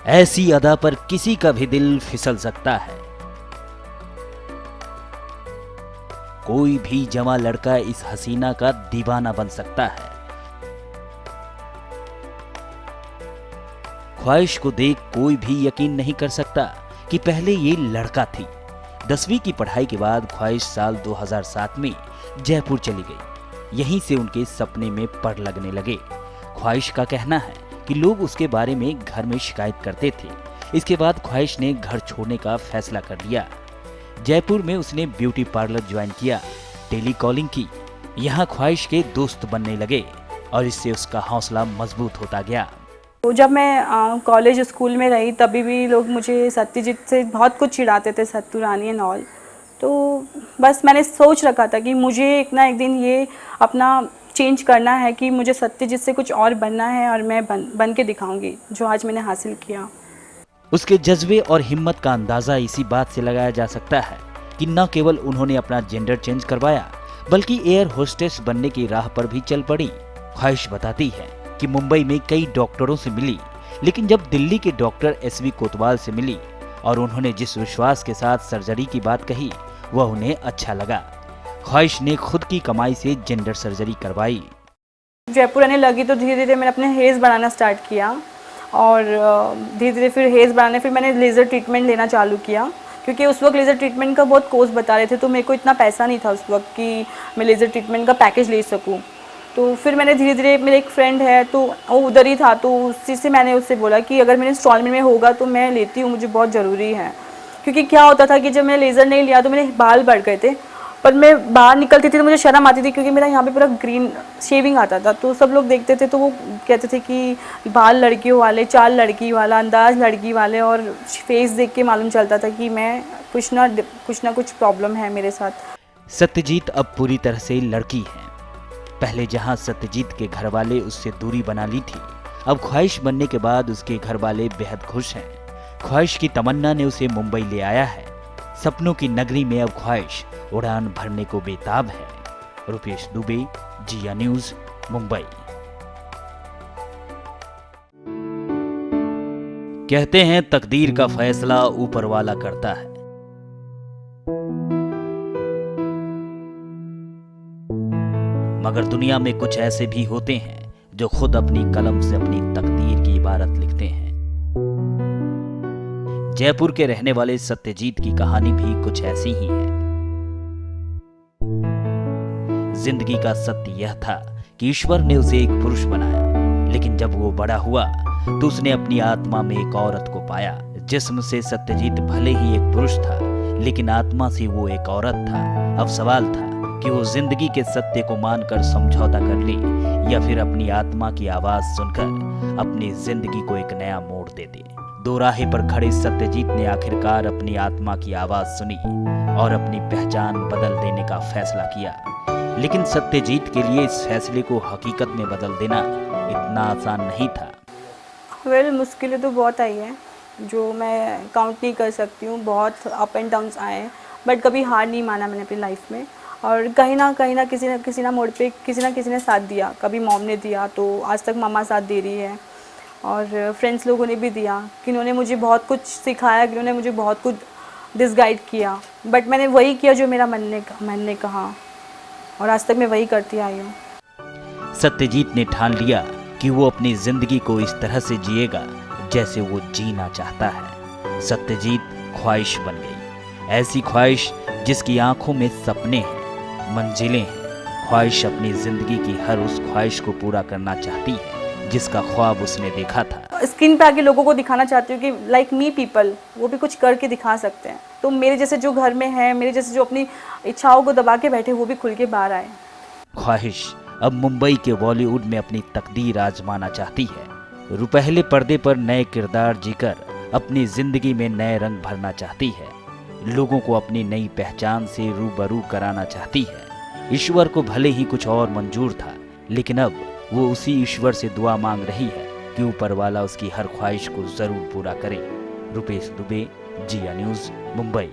ऐसी अदा पर किसी का भी दिल फिसल सकता है। कोई भी जवां लड़का इस हसीना का दीवाना बन सकता है। ख्वाहिश को देख कोई भी यकीन नहीं कर सकता कि पहले ये लड़का थी। 10वीं की पढ़ाई के बाद ख्वाहिश साल 2007 में जयपुर चली गई। यहीं से उनके सपने में पड़ लगने लगे। ख्वाहिश का कहना है कि लोग उसके बारे में घर में शिकायत करते थे। इसके बाद ख्वाहिश ने घर छोड़ने का फैसला कर लिया। जयपुर में उसने ब्यूटी पार्लर ज्वाइन किया, टेली कॉलिंग की। यहाँ ख्वाहिश के दोस्त बनने लगे और इससे उसका हौसला मजबूत होता गया। तो जब मैं कॉलेज स्कूल में रही तभी भी लोग मुझे सत्यजीत से बहुत कुछ चिढ़ाते थे, सत्तू रानी एंड ऑल। तो बस मैंने सोच रखा था कि मुझे एक ना एक दिन ये अपना चेंज करना है कि मुझे सत्यजीत से कुछ और बनना है और मैं बन के दिखाऊंगी, जो आज मैंने हासिल किया। उसके जज्बे और हिम्मत का अंदाजा इसी बात से लगाया जा सकता है कि न केवल उन्होंने अपना जेंडर चेंज करवाया, बल्कि एयर होस्टेस बनने की राह पर भी चल पड़ी। ख्वाहिश बताती है कि मुंबई में कई डॉक्टरों से मिली, लेकिन जब दिल्ली के डॉक्टर SV कोतवाल से मिली और उन्होंने जिस विश्वास के साथ सर्जरी की बात कही, वह उन्हें अच्छा लगा। ख्वाहिश ने खुद की कमाई से जेंडर सर्जरी करवाई। जयपुर आने लगी तो धीरे धीरे मैंने अपने हेयर्स बढ़ाना स्टार्ट किया और धीरे धीरे फिर हेयर्स बढ़ाने, फिर मैंने लेज़र ट्रीटमेंट लेना चालू किया, क्योंकि उस वक्त लेज़र ट्रीटमेंट का बहुत कोर्स बता रहे थे। तो मेरे को इतना पैसा नहीं था उस वक्त कि मैं लेज़र ट्रीटमेंट का पैकेज ले सकूं। तो फिर मैंने धीरे धीरे, मेरे एक फ्रेंड है तो वो उधर ही था, तो उसी से मैंने उससे बोला कि अगर मेरे इंस्टॉलमेंट में होगा तो मैं लेती हूँ, मुझे बहुत ज़रूरी है। क्योंकि क्या होता था कि जब मैं लेज़र नहीं लिया तो मेरे बाल बढ़ गए थे, पर मैं बाहर निकलती थी तो मुझे शर्म आती थी, क्योंकि मेरा यहाँ पे पूरा ग्रीन शेविंग आता था। तो सब लोग देखते थे तो वो कहते थे कि बाल लड़कियों वाले, चाल लड़की वाला, अंदाज लड़की वाले, और फेस देख के मालूम चलता था कि मैं कुछ ना कुछ प्रॉब्लम है मेरे साथ। सत्यजीत अब पूरी तरह से लड़की है। पहले जहां सत्यजीत के घर वाले उससे दूरी बना ली थी, अब ख्वाहिश बनने के बाद उसके घर वाले बेहद खुश हैं। ख्वाहिश की तमन्ना ने उसे मुंबई ले आया है। सपनों की नगरी में अब ख्वाहिश उड़ान भरने को बेताब है। रुपेश दुबे, जिया न्यूज, मुंबई। कहते हैं तकदीर का फैसला ऊपर वाला करता है, मगर दुनिया में कुछ ऐसे भी होते हैं जो खुद अपनी कलम से अपनी तकदीर की इबारत लिखते हैं। जयपुर के रहने वाले सत्यजीत की कहानी भी कुछ ऐसी ही है। जिंदगी का सत्य यह था कि ईश्वर ने उसे एक पुरुष बनाया, लेकिन जब वो बड़ा हुआ तो उसने अपनी आत्मा में एक औरत को पाया। जिस्म से सत्यजीत भले ही एक पुरुष था, लेकिन आत्मा से वो एक औरत था। अब सवाल था कि वो जिंदगी के सत्य को मानकर समझौता कर ले या फिर अपनी आत्मा की आवाज सुनकर अपनी जिंदगी को एक नया मोड़ दे दे। दो राहे पर खड़े सत्यजीत ने आखिरकार अपनी आत्मा की आवाज सुनी और अपनी पहचान बदल देने का फैसला किया। लेकिन सत्यजीत के लिए इस फैसले को हकीकत में बदल देना इतना आसान नहीं था। मुश्किलें तो बहुत आई हैं जो मैं काउंट नहीं कर सकती हूँ। बहुत अप एंड डाउन्स आए हैं, बट कभी हार नहीं माना मैंने अपनी लाइफ में। और कहीं ना किसी ना मोड़ पे किसी ने साथ दिया। कभी मॉम ने दिया तो आज तक मामा साथ दे रही है, और फ्रेंड्स लोगों ने भी दिया कि उन्होंने मुझे बहुत कुछ सिखाया, कि उन्होंने मुझे बहुत कुछ डिसगाइड किया। बट मैंने वही किया जो मेरा मन ने कहा, और आज तक मैं वही करती आई हूँ। सत्यजीत ने ठान लिया कि वो अपनी जिंदगी को इस तरह से जिएगा जैसे वो जीना चाहता है। सत्यजीत ख्वाहिश बन गई, ऐसी ख्वाहिश जिसकी आंखों में सपने हैं, मंजिलें हैं। ख्वाहिश अपनी जिंदगी की हर उस ख्वाहिश को पूरा करना चाहती है जिसका ख्वाब उसने देखा था। स्क्रीन पे आके लोगों को दिखाना चाहती हूँ कि लाइक मी पीपल, वो भी कुछ करके दिखा सकते हैं। तो मेरे जैसे जो घर में है, मेरे जैसे जो अपनी इच्छाओं को दबा के बैठे, वो भी खुल के बाहर आए। ख्वाहिश अब मुंबई के बॉलीवुड में अपनी तकदीर आजमाना चाहती है। रुपहले पर्दे पर नए किरदार जीकर अपनी जिंदगी में नए रंग भरना चाहती है। लोगों को अपनी नई पहचान से रूबरू कराना चाहती है। ईश्वर को भले ही कुछ और मंजूर था, लेकिन अब वो उसी ईश्वर से दुआ मांग रही है कि ऊपर वाला उसकी हर ख्वाहिश को जरूर पूरा करे। रुपेश दुबे, जिया न्यूज, मुंबई।